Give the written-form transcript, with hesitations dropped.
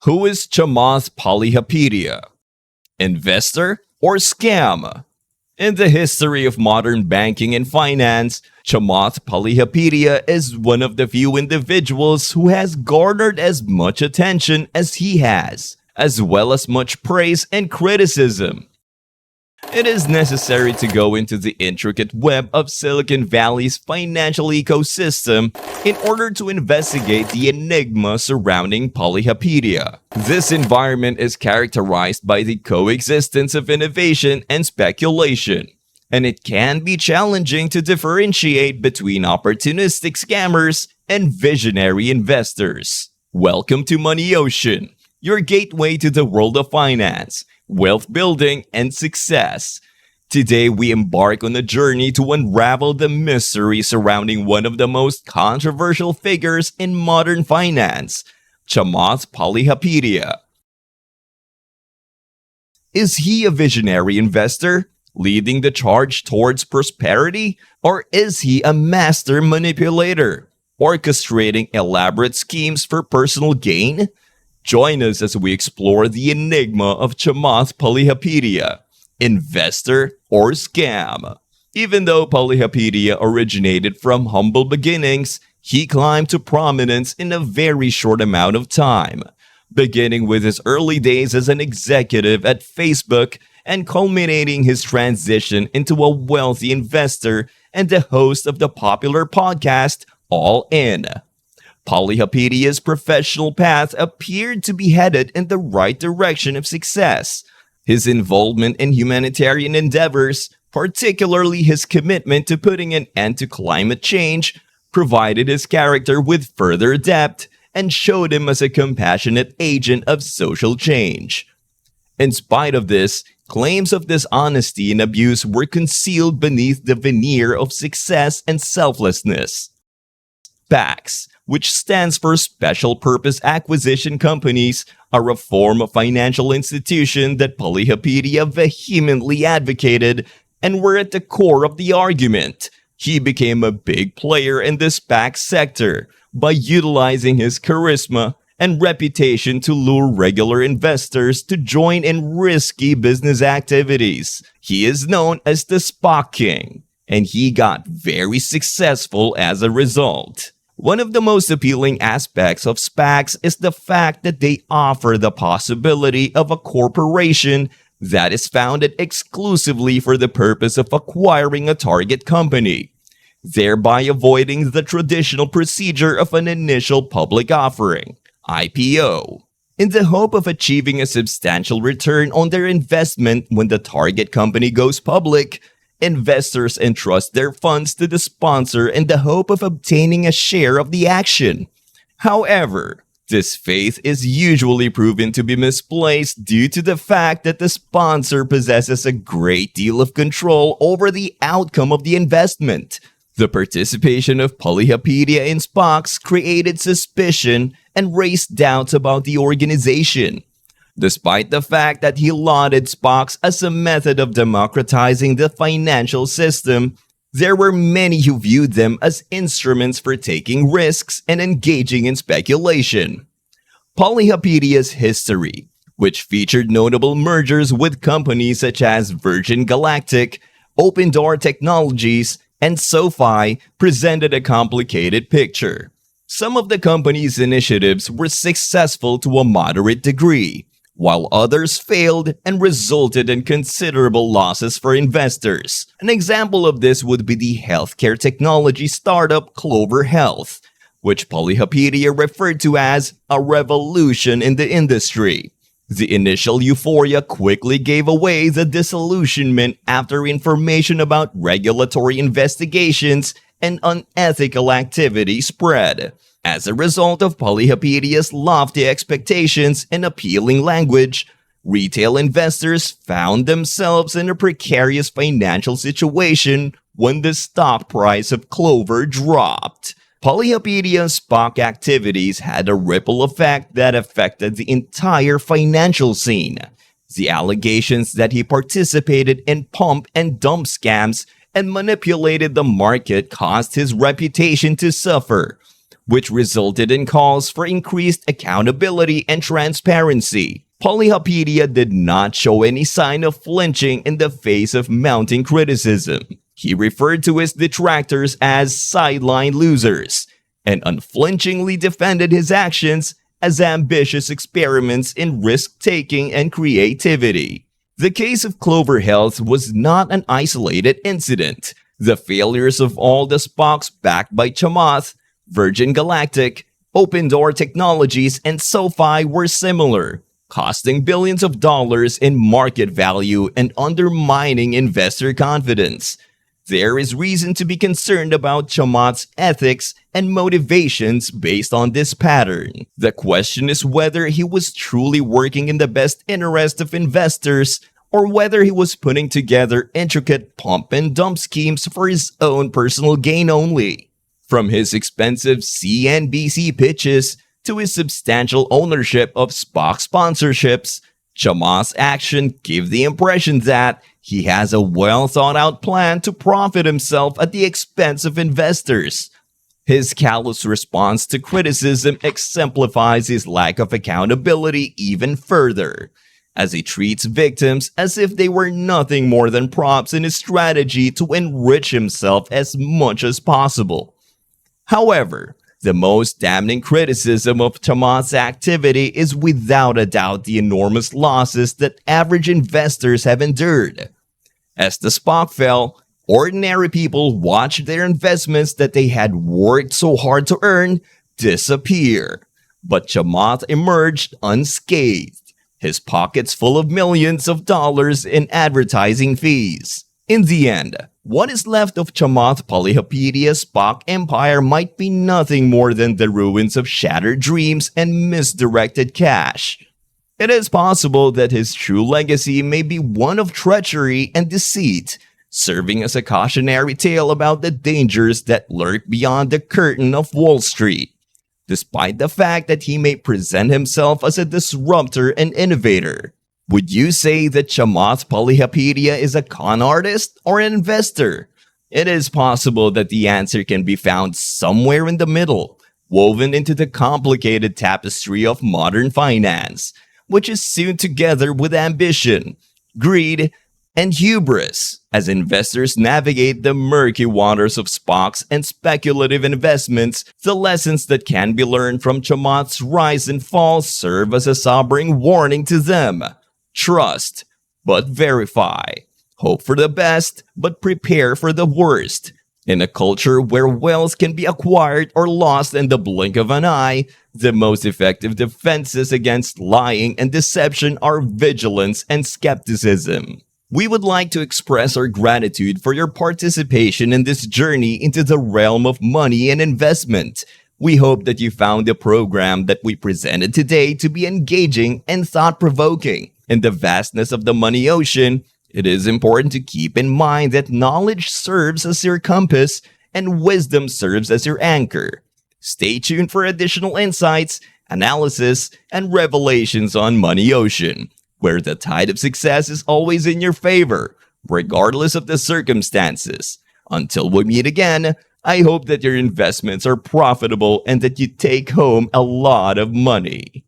Who is Chamath Palihapitiya? Investor or scam? In the history of modern banking and finance, Chamath Palihapitiya is one of the few individuals who has garnered as much attention as he has, as well as much praise and criticism. It is necessary to go into the intricate web of Silicon Valley's financial ecosystem in order to investigate the enigma surrounding Palihapitiya. This environment is characterized by the coexistence of innovation and speculation, and it can be challenging to differentiate between opportunistic scammers and visionary investors. Welcome to MONEYOCEAN, your gateway to the world of finance, wealth building, and success. Today, we embark on a journey to unravel the mystery surrounding one of the most controversial figures in modern finance, Chamath Palihapitiya. Is he a visionary investor, leading the charge towards prosperity, or is he a master manipulator, orchestrating elaborate schemes for personal gain? Join us as we explore the enigma of Chamath Palihapitiya, investor or scam. Even though Palihapitiya originated from humble beginnings, he climbed to prominence in a very short amount of time, beginning with his early days as an executive at Facebook and culminating his transition into a wealthy investor and the host of the popular podcast All In. Palihapitiya's professional path appeared to be headed in the right direction of success. His involvement in humanitarian endeavors, particularly his commitment to putting an end to climate change, provided his character with further depth and showed him as a compassionate agent of social change. In spite of this, claims of dishonesty and abuse were concealed beneath the veneer of success and selflessness. SPACs, which stands for Special Purpose Acquisition Companies, are a form of financial institution that Palihapitiya vehemently advocated and were at the core of the argument. He became a big player in the SPAC sector by utilizing his charisma and reputation to lure regular investors to join in risky business activities. He is known as the SPAC King, and he got very successful as a result. One of the most appealing aspects of SPACs is the fact that they offer the possibility of a corporation that is founded exclusively for the purpose of acquiring a target company, thereby avoiding the traditional procedure of an initial public offering, IPO. In the hope of achieving a substantial return on their investment when the target company goes public, investors entrust their funds to the sponsor in the hope of obtaining a share of the action. However, this faith is usually proven to be misplaced due to the fact that the sponsor possesses a great deal of control over the outcome of the investment. The participation of Palihapitiya in SPACs created suspicion and raised doubts about the organization. Despite the fact that he lauded SPACs as a method of democratizing the financial system, there were many who viewed them as instruments for taking risks and engaging in speculation. Palihapitiya's history, which featured notable mergers with companies such as Virgin Galactic, Open Door Technologies, and SoFi, presented a complicated picture. Some of the company's initiatives were successful to a moderate degree, while others failed and resulted in considerable losses for investors. An example of this would be the healthcare technology startup Clover Health, which Palihapitiya referred to as a revolution in the industry. The initial euphoria quickly gave away the disillusionment after information about regulatory investigations and unethical activity spread. As a result of Palihapitiya's lofty expectations and appealing language, retail investors found themselves in a precarious financial situation when the stock price of Clover dropped. Palihapitiya's SPAC activities had a ripple effect that affected the entire financial scene. The allegations that he participated in pump and dump scams and manipulated the market caused his reputation to suffer. which resulted in calls for increased accountability and transparency. Palihapitiya did not show any sign of flinching in the face of mounting criticism. He referred to his detractors as sideline losers and unflinchingly defended his actions as ambitious experiments in risk-taking and creativity. The case of Clover Health was not an isolated incident. The failures of all the SPACs backed by Chamath, Virgin Galactic, Open Door Technologies, and SoFi were similar, costing billions of dollars in market value and undermining investor confidence. There is reason to be concerned about Chamath's ethics and motivations based on this pattern. The question is whether he was truly working in the best interest of investors or whether he was putting together intricate pump and dump schemes for his own personal gain only. From his expensive CNBC pitches to his substantial ownership of SPAC sponsorships, Chamath's action gave the impression that he has a well-thought-out plan to profit himself at the expense of investors. His callous response to criticism exemplifies his lack of accountability even further, as he treats victims as if they were nothing more than props in his strategy to enrich himself as much as possible. However, the most damning criticism of Chamath's activity is without a doubt the enormous losses that average investors have endured. As the SPAC fell, ordinary people watched their investments that they had worked so hard to earn disappear. But Chamath emerged unscathed, his pockets full of millions of dollars in advertising fees. In the end, what is left of Chamath Palihapitiya's SPAC empire might be nothing more than the ruins of shattered dreams and misdirected cash. It is possible that his true legacy may be one of treachery and deceit, serving as a cautionary tale about the dangers that lurk beyond the curtain of Wall Street. Despite the fact that he may present himself as a disruptor and innovator, would you say that Chamath Palihapitiya is a con artist or an investor? It is possible that the answer can be found somewhere in the middle, woven into the complicated tapestry of modern finance, which is sewn together with ambition, greed, and hubris. As investors navigate the murky waters of SPACs and speculative investments, the lessons that can be learned from Chamath's rise and fall serve as a sobering warning to them. Trust, but verify. Hope for the best, but prepare for the worst. In a culture where wealth can be acquired or lost in the blink of an eye, the most effective defenses against lying and deception are vigilance and skepticism. We would like to express our gratitude for your participation in this journey into the realm of money and investment. We hope that you found the program that we presented today to be engaging and thought-provoking. In the vastness of the money ocean, it is important to keep in mind that knowledge serves as your compass and wisdom serves as your anchor. Stay tuned for additional insights, analysis, and revelations on Money Ocean, where the tide of success is always in your favor, regardless of the circumstances. Until we meet again, I hope that your investments are profitable and that you take home a lot of money.